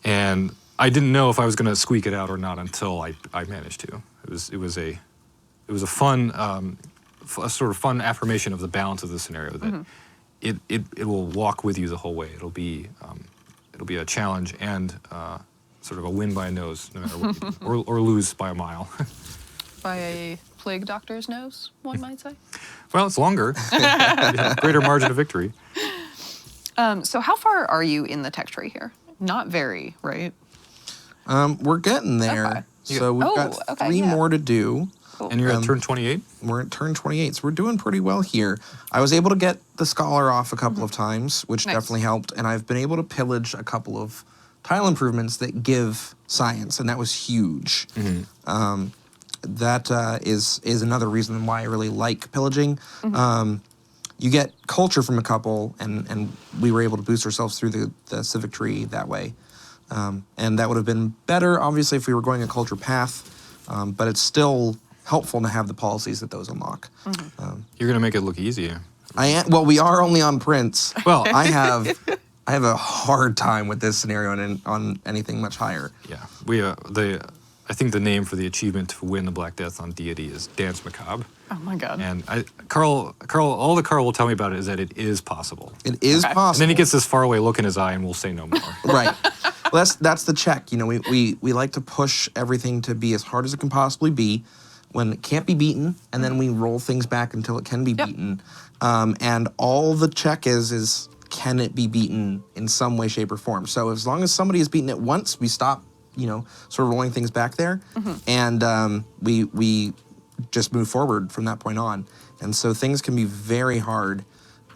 And I didn't know if I was going to squeak it out or not until I managed to. It was a fun, a sort of fun affirmation of the balance of the scenario that it will walk with you the whole way. It'll be a challenge and sort of a win by a nose, no matter what you do, or lose by a mile. By a plague doctor's nose, one might say. Well, it's longer. Greater margin of victory. So how far are you in the tech tree here? Not very, right? We're getting there. Okay. So we've got 3 more to do. Cool. And you're at turn 28? We're at turn 28, so we're doing pretty well here. I was able to get the scholar off a couple of times, which definitely helped, and I've been able to pillage a couple of tile improvements that give science, and that was huge. That is another reason why I really like pillaging. You get culture from a couple, and we were able to boost ourselves through the civic tree that way. And that would have been better, obviously, if we were going a culture path, but it's still helpful to have the policies that those unlock. You're going to make it look easier. Well, we are only on Prince. Well, I have a hard time with this scenario and on anything much higher. Yeah, I think the name for the achievement to win the Black Death on Deity is Dance Macabre. Oh my God. And Carl, all that Carl will tell me about it is that it is possible. It is possible. And then he gets this faraway look in his eye and we'll say no more. Right. Well, that's the check. We like to push everything to be as hard as it can possibly be when it can't be beaten, and then we roll things back until it can be beaten. And all the check is can it be beaten in some way, shape, or form? So as long as somebody has beaten it once, we stop, sort of rolling things back there, and we just move forward from that point on. And so things can be very hard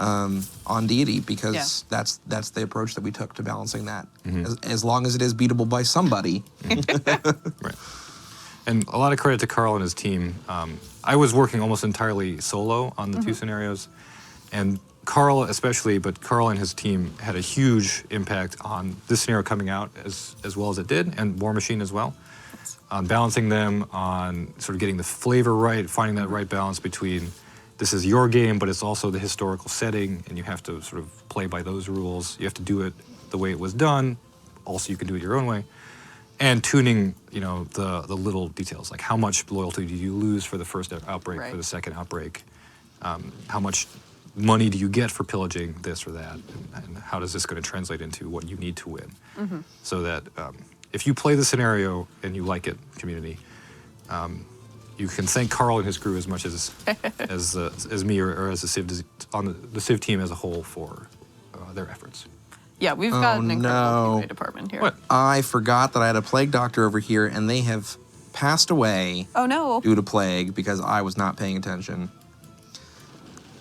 on Deity because that's the approach that we took to balancing that. As long as it is beatable by somebody. Right. And a lot of credit to Carl and his team. I was working almost entirely solo on the 2 scenarios, and Carl especially, but Carl and his team had a huge impact on this scenario coming out as well as it did, and War Machine as well, on balancing them, on sort of getting the flavor right, finding that right balance between this is your game, but it's also the historical setting, and you have to sort of play by those rules. You have to do it the way it was done. Also, you can do it your own way. And tuning, the little details, like how much loyalty do you lose for the first outbreak, Right. for the second outbreak? How much money do you get for pillaging this or that? And how does this going to translate into what you need to win? So that if you play the scenario and you like it, community, you can thank Carl and his crew as much as me or as the Civ on the Civ team as a whole for their efforts. Yeah, we've got an incredible no. QA department here. What? I forgot that I had a plague doctor over here, and they have passed away Oh no. due to plague because I was not paying attention.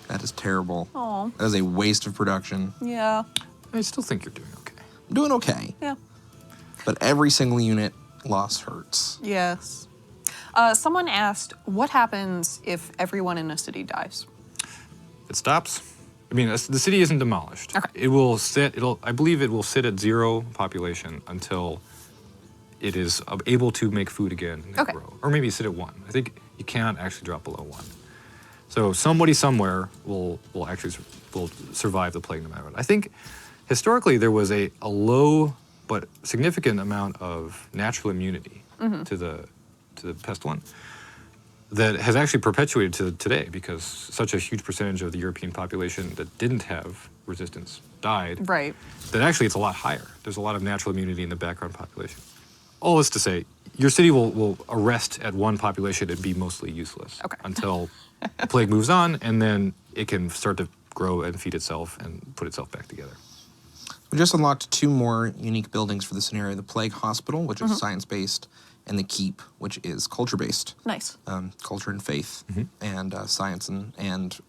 That is terrible. Oh. That is a waste of production. Yeah. I still think you're doing okay. I'm doing okay, Yeah. but every single unit loss hurts. Yes. Someone asked, what happens if everyone in a city dies? It stops. I mean, the city isn't demolished. Okay. It will sit. I believe it will sit at 0 population until it is able to make food again and then Okay. grow, or maybe sit at 1. I think you cannot actually drop below 1. So somebody somewhere will survive the plague no matter what. I think historically there was a low but significant amount of natural immunity to the pestilent that has actually perpetuated to today because such a huge percentage of the European population that didn't have resistance died. Right. That actually it's a lot higher. There's a lot of natural immunity in the background population. All this to say, your city will arrest at 1 population and be mostly useless until the plague moves on, and then it can start to grow and feed itself and put itself back together. We just unlocked 2 more unique buildings for the scenario: the Plague Hospital, which is science-based, and the Keep, which is culture-based. Nice. Culture and faith, and science and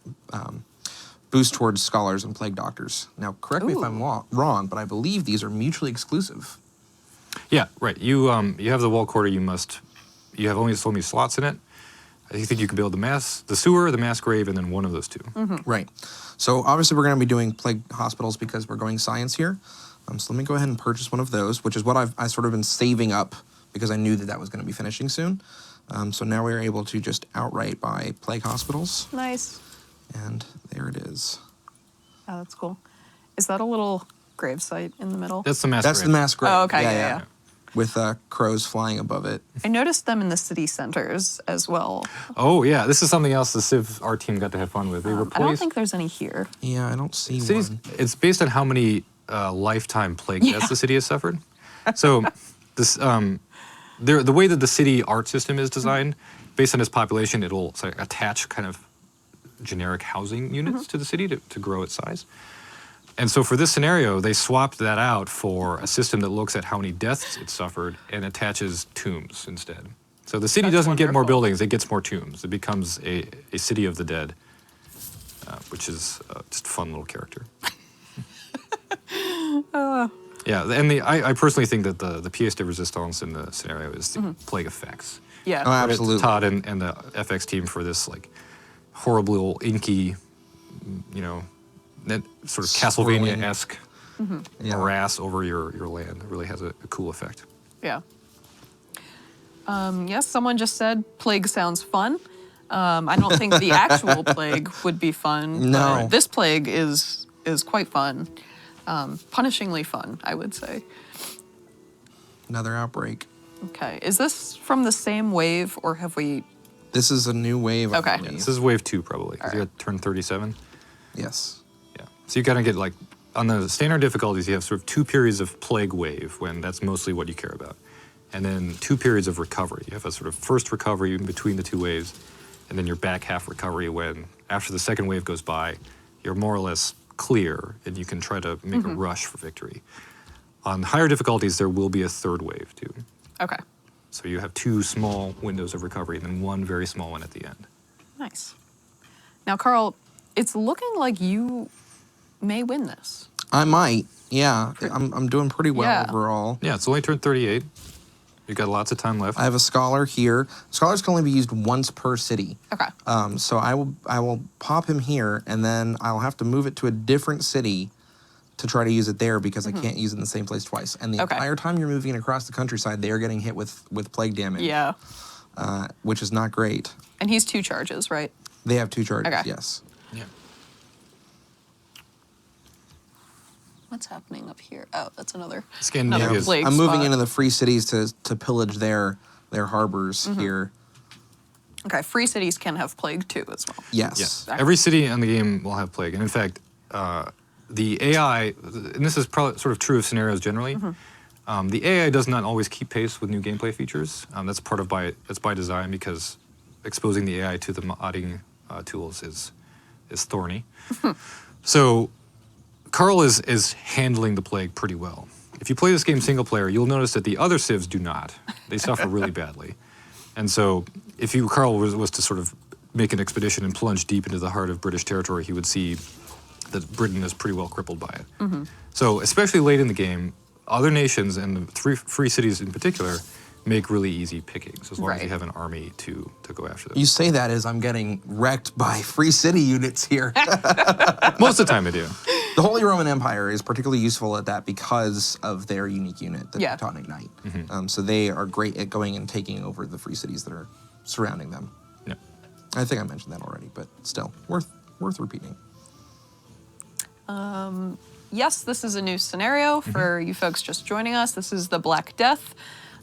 boost towards scholars and plague doctors. Now, correct me if I'm wrong, but I believe these are mutually exclusive. Yeah, right. You have the wall quarter. You have only so many slots in it. I think you can build the sewer, the mass grave, and then one of those 2. Right. So obviously we're going to be doing plague hospitals because we're going science here. So let me go ahead and purchase one of those, which is what I've sort of been saving up because I knew that was going to be finishing soon. So now we're able to just outright buy plague hospitals. Nice. And there it is. Oh, that's cool. Is that a little grave site in the middle? That's the mass That's grave. the mass grave. Oh, okay, yeah. With crows flying above it. I noticed them in the city centers as well. Oh, yeah. This is something else the Civ art team got to have fun with. They I don't replaced think there's any here. Yeah, I don't see cities. one. It's based on how many lifetime plague deaths the city has suffered. So this the way that the city art system is designed, based on its population, it'll attach kind of generic housing units to the city to grow its size. And so for this scenario, they swapped that out for a system that looks at how many deaths it suffered and attaches tombs instead. So the city That's doesn't get more wonderful. buildings, it gets more tombs. It becomes a city of the dead, which is just a fun little character. Yeah, and I personally think that the pièce de résistance in the scenario is the plague effects. Yeah. Oh, absolutely. Todd and the FX team for this horrible, inky, that sort of Castlevania-esque morass over your land. It really has a cool effect. Yeah. Yes, someone just said plague sounds fun. I don't think the actual plague would be fun. No. But this plague is quite fun. Punishingly fun, I would say. Another outbreak. Okay. Is this from the same wave, or have we... This is a new wave, I Okay. believe. This is wave 2 probably, because you Alright. got turn 37. Yes. Yeah. So you kind of get on the standard difficulties, you have sort of 2 periods of plague wave when that's mostly what you care about. And then 2 periods of recovery. You have a sort of first recovery in between the 2 waves, and then your back half recovery when, after the second wave goes by, you're more or less clear and you can try to make a rush for victory. On higher difficulties, there will be a 3rd wave too. Okay. So you have 2 small windows of recovery and then 1 very small one at the end. Nice. Now, Carl, it's looking like you may win this. I might. Yeah. I'm doing pretty well Yeah. overall. Yeah, it's only turned 38. You got lots of time left. I have a scholar here. Scholars can only be used once per city. Okay. So I will pop him here, and then I'll have to move it to a different city to try to use it there because I can't use it in the same place twice. And the entire time you're moving it across the countryside, they are getting hit with plague damage. Yeah. Which is not great. And he's 2 charges, right? They have 2 charges, Okay. yes. Yeah. What's happening up here? Oh, that's another Scandinavia's- plague I'm moving spot. into the free cities to pillage their harbors here. Okay, free cities can have plague too as well. Yes. Yes. Every city in the game will have plague. And in fact, the AI, and this is probably sort of true of scenarios generally, the AI does not always keep pace with new gameplay features. That's that's by design because exposing the AI to the modding tools is thorny. So Carl is handling the plague pretty well. If you play this game single player, you'll notice that the other civs do not. They suffer really badly. And so if Carl was to sort of make an expedition and plunge deep into the heart of British territory, he would see that Britain is pretty well crippled by it. So especially late in the game, other nations and the free cities in particular make really easy pickings as long as you have an army to go after them. You say that as I'm getting wrecked by free city units here. Most of the time I do. The Holy Roman Empire is particularly useful at that because of their unique unit, the Teutonic Knight. So they are great at going and taking over the free cities that are surrounding them. Yeah. I think I mentioned that already, but still, worth repeating. Yes, this is a new scenario for you folks just joining us. This is the Black Death,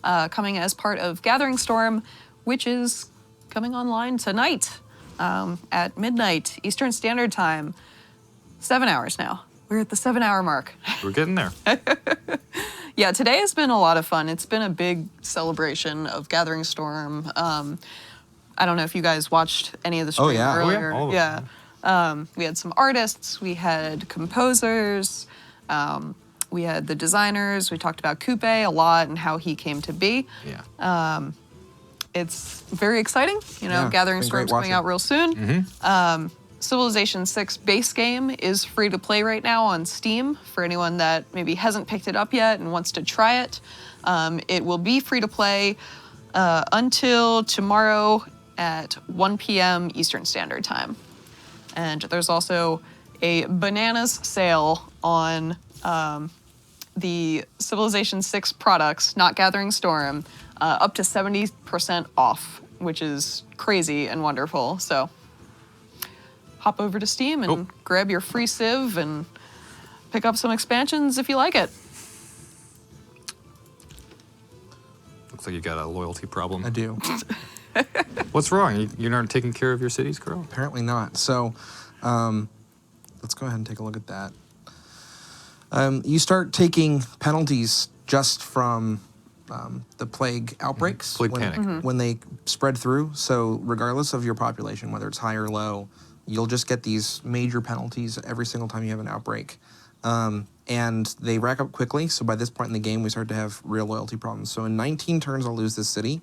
coming as part of Gathering Storm, which is coming online tonight at midnight Eastern Standard Time. 7 hours now. We're at the 7-hour mark. We're getting there. Yeah, today has been a lot of fun. It's been a big celebration of Gathering Storm. I don't know if you guys watched any of the stream yeah. Oh, yeah. earlier. All of them. We had some artists, we had composers, we had the designers. We talked about Coupe a lot and how he came to be. Yeah. It's very exciting. You know, Yeah, Gathering it's been great Storm's coming watching. out real soon. Civilization 6 base game is free to play right now on Steam for anyone that maybe hasn't picked it up yet and wants to try it. It will be free to play until tomorrow at 1 p.m. Eastern Standard Time. And there's also a bananas sale on the Civilization 6 products, not Gathering Storm, up to 70% off, which is crazy and wonderful. So hop over to Steam and grab your free Civ and pick up some expansions if you like it. Looks like you got a loyalty problem. I do. What's wrong? You're not taking care of your cities, Carl? Apparently not. So let's go ahead and take a look at that. You start taking penalties just from the plague outbreaks. Plague panic. When they spread through. So regardless of your population, whether it's high or low, you'll just get these major penalties every single time you have an outbreak. And they rack up quickly. So by this point in the game, we start to have real loyalty problems. So in 19 turns, I'll lose this city.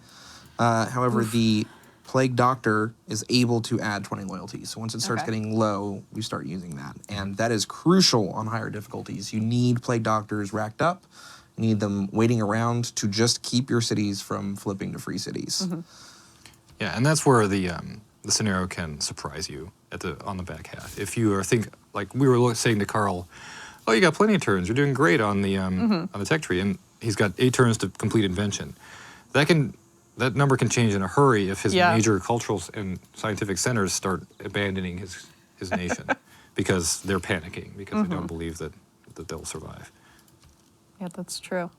However, the Plague Doctor is able to add 20 loyalty. So once it starts getting low, we start using that. And that is crucial on higher difficulties. You need Plague Doctors racked up. You need them waiting around to just keep your cities from flipping to free cities. Yeah, and that's where the scenario can surprise you on the back half. If you are like we were saying to Carl, oh, you got plenty of turns. You're doing great on the tech tree, and he's got 8 turns to complete invention. That number can change in a hurry if his major cultural and scientific centers start abandoning his nation because they're panicking because they don't believe that they'll survive. Yeah, that's true.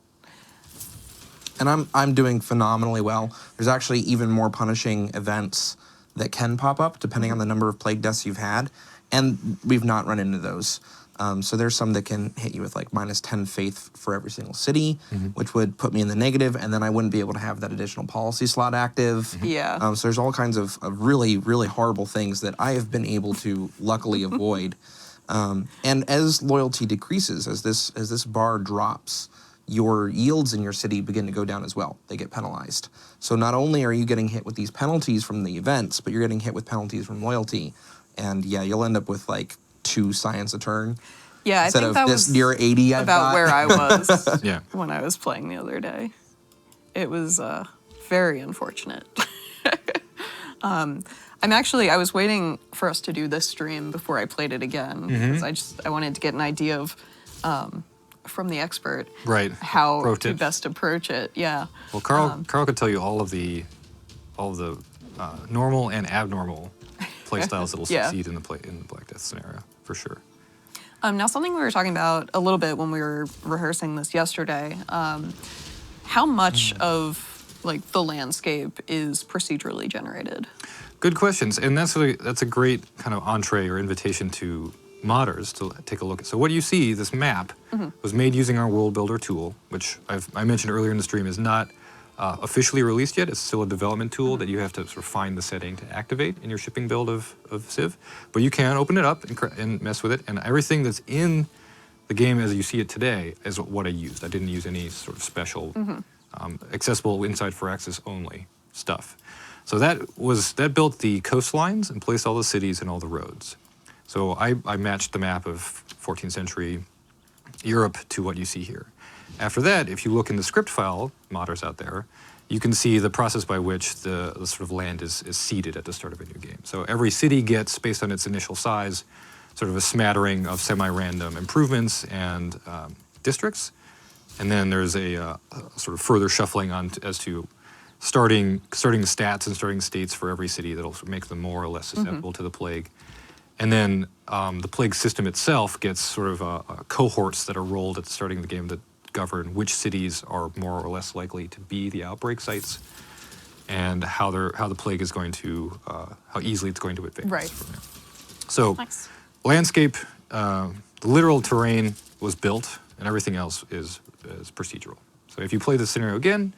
And I'm doing phenomenally well. There's actually even more punishing events that can pop up depending on the number of plague deaths you've had, and we've not run into those. So there's some that can hit you with like minus 10 faith for every single city, which would put me in the negative, and then I wouldn't be able to have that additional policy slot active. Yeah. So there's all kinds of really, really horrible things that I have been able to luckily avoid. And as loyalty decreases, as this bar drops, your yields in your city begin to go down as well. They get penalized. So not only are you getting hit with these penalties from the events, but you're getting hit with penalties from loyalty. And yeah, you'll end up with like 2 science a turn. Yeah, I Instead think of that this was near 80 I've about got. where I was Yeah. when I was playing the other day. It was very unfortunate. I was waiting for us to do this stream before I played it again because I wanted to get an idea of from the expert Right. how Pro to tips. best approach it. Yeah. Well, Carl could tell you all of the normal and abnormal play styles that will Yeah. succeed in the Black Death scenario for sure. Now, something we were talking about a little bit when we were rehearsing this yesterday. How much of like the landscape is procedurally generated? Good questions, and that's a great kind of entree or invitation to modders to take a look at. So what you see, this map, was made using our World Builder tool, which I mentioned earlier in the stream is not officially released yet. It's still a development tool that you have to sort of find the setting to activate in your shipping build of Civ. But you can open it up and mess with it, and everything that's in the game as you see it today is what I used. I didn't use any sort of special, accessible inside for access only stuff. So that built the coastlines and placed all the cities and all the roads. So I matched the map of 14th century Europe to what you see here. After that, if you look in the script file, modders out there, you can see the process by which the sort of land is seeded at the start of a new game. So every city gets, based on its initial size, sort of a smattering of semi-random improvements and districts. And then there's a sort of further shuffling on as to starting stats and starting states for every city that'll make them more or less susceptible to the plague. And then the plague system itself gets sort of cohorts that are rolled at the starting of the game that govern which cities are more or less likely to be the outbreak sites, and how the plague is going to how easily it's going to advance. Right. From there. So, Nice. landscape, the literal terrain was built, and everything else is procedural. So if you play the scenario again,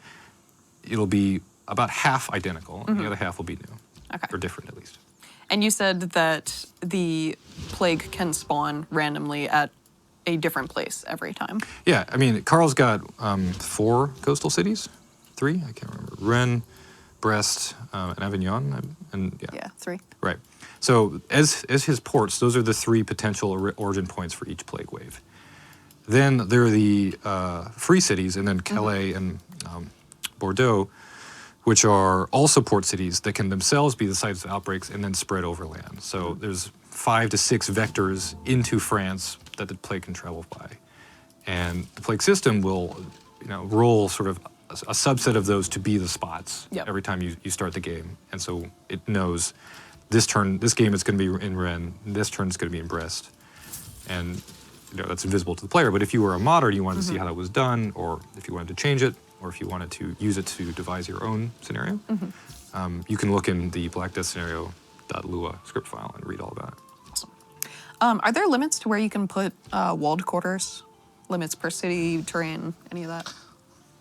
it'll be about half identical, and the other half will be new, Okay. or different at least. And you said that the plague can spawn randomly at a different place every time. Yeah, I mean, Carl's got 4 coastal cities, 3, I can't remember. Rennes, Brest, and Avignon, and yeah. Yeah, 3. Right. So as his ports, those are the 3 potential origin points for each plague wave. Then there are the free cities, and then Calais and Bordeaux, which are also port cities that can themselves be the sites of outbreaks and then spread over land. So there's 5 to 6 vectors into France that the plague can travel by. And the plague system will, roll sort of a subset of those to be the spots every time you start the game. And so it knows this game is going to be in Rennes, this turn is going to be in Brest. And that's invisible to the player. But if you were a modder and you wanted to see how that was done, or if you wanted to change it, or if you wanted to use it to devise your own scenario, you can look in the Black Death scenario.lua script file and read all about it. Awesome. Are there limits to where you can put walled quarters? Limits per city, terrain, any of that?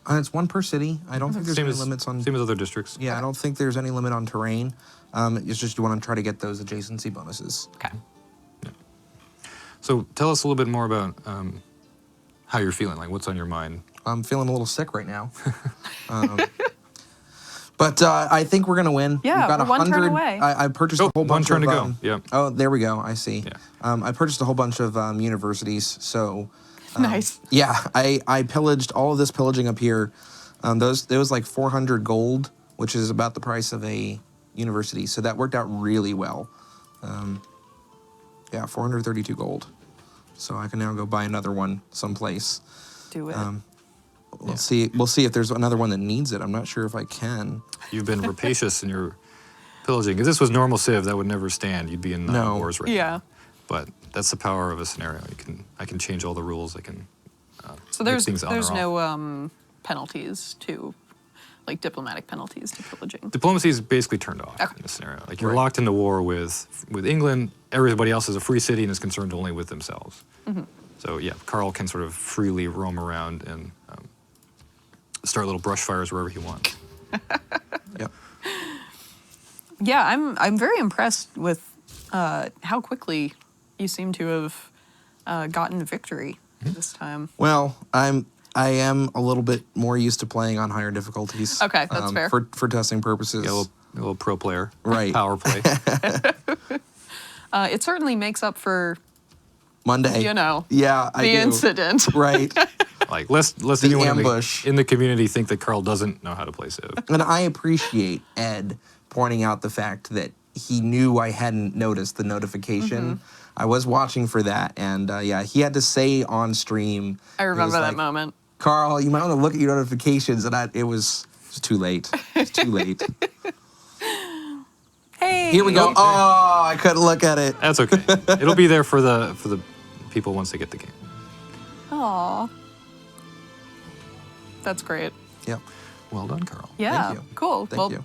It's 1 per city. I don't think there's any limits on... Same as other districts. Yeah, I don't think there's any limit on terrain. It's just you want to try to get those adjacency bonuses. Okay. So tell us a little bit more about how you're feeling, like what's on your mind. I'm feeling a little sick right now. But I think we're going to win. Yeah, We've got we're 1 turn 100. away. I purchased a whole bunch one turn of... to go. Yeah. Oh, there we go. I see. Yeah. I purchased a whole bunch of universities, so... Nice. Yeah, I pillaged all of this pillaging up here. There was like 400 gold, which is about the price of a university, so that worked out really well. 432 gold. So I can now go buy another one someplace. Do it. We'll see. We'll see if there's another one that needs it. I'm not sure if I can. You've been rapacious in your pillaging. If this was normal Civ, that would never stand. You'd be in 9 wars right Yeah. now. But that's the power of a scenario. I can change all the rules. I can So make there's things on or off. no penalties to, like diplomatic penalties to pillaging. Diplomacy is basically turned off Okay. in this scenario. Like you're locked into war with England. Everybody else is a free city and is concerned only with themselves. So yeah, Carl can sort of freely roam around and start little brush fires wherever he wants. Yep. Yeah, I'm very impressed with how quickly you seem to have gotten victory this time. Well, I am a little bit more used to playing on higher difficulties. Okay, that's fair. For testing purposes. Yeah, a little pro player. Right. Power play. It certainly makes up for Monday. Yeah, I the do. incident. Right. Like, lest The anyone ambush. in the community think that Carl doesn't know how to play Civ. And I appreciate Ed pointing out the fact that he knew I hadn't noticed the notification. I was watching for that, and yeah, he had to say on stream. I it was remember that like, moment. Carl, you might want to look at your notifications, and it was too late. It's too late. Hey. Here we go. Oh, I couldn't look at it. That's okay. It'll be there for the people once they get the game. Aw. That's great. Yep. Well done, Carl. Yeah. you. Cool. Thank well, you.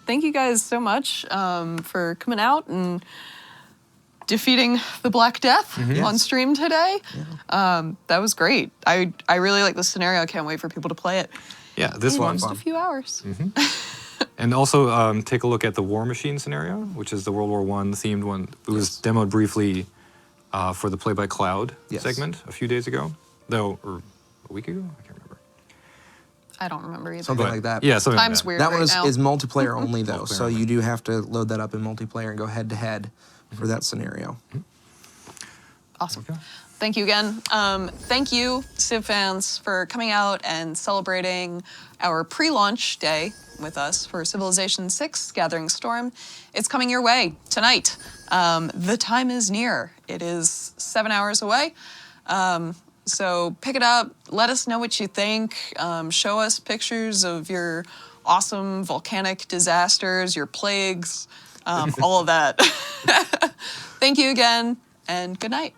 thank you guys so much for coming out and defeating the Black Death on Yes. stream today. That was great. I really like the scenario. I can't wait for people to play it Yeah, this in one. just a few hours. And also take a look at the War Machine scenario, which is the World War I themed one. It was demoed briefly for the Play by Cloud Yes. segment a few days ago, or a week ago? I can't remember. I don't remember either. Something like that. Yeah, something Time's like that. weird That right one now. is multiplayer only, though, so Multiplayer only. you do have to load that up in multiplayer and go head to head for that scenario. Awesome. Thank you again. Thank you, Civ fans, for coming out and celebrating our pre-launch day with us for Civilization 6 Gathering Storm. It's coming your way tonight. The time is near. It is 7 hours away. So pick it up. Let us know what you think. Show us pictures of your awesome volcanic disasters, your plagues, all of that. Thank you again, and good night.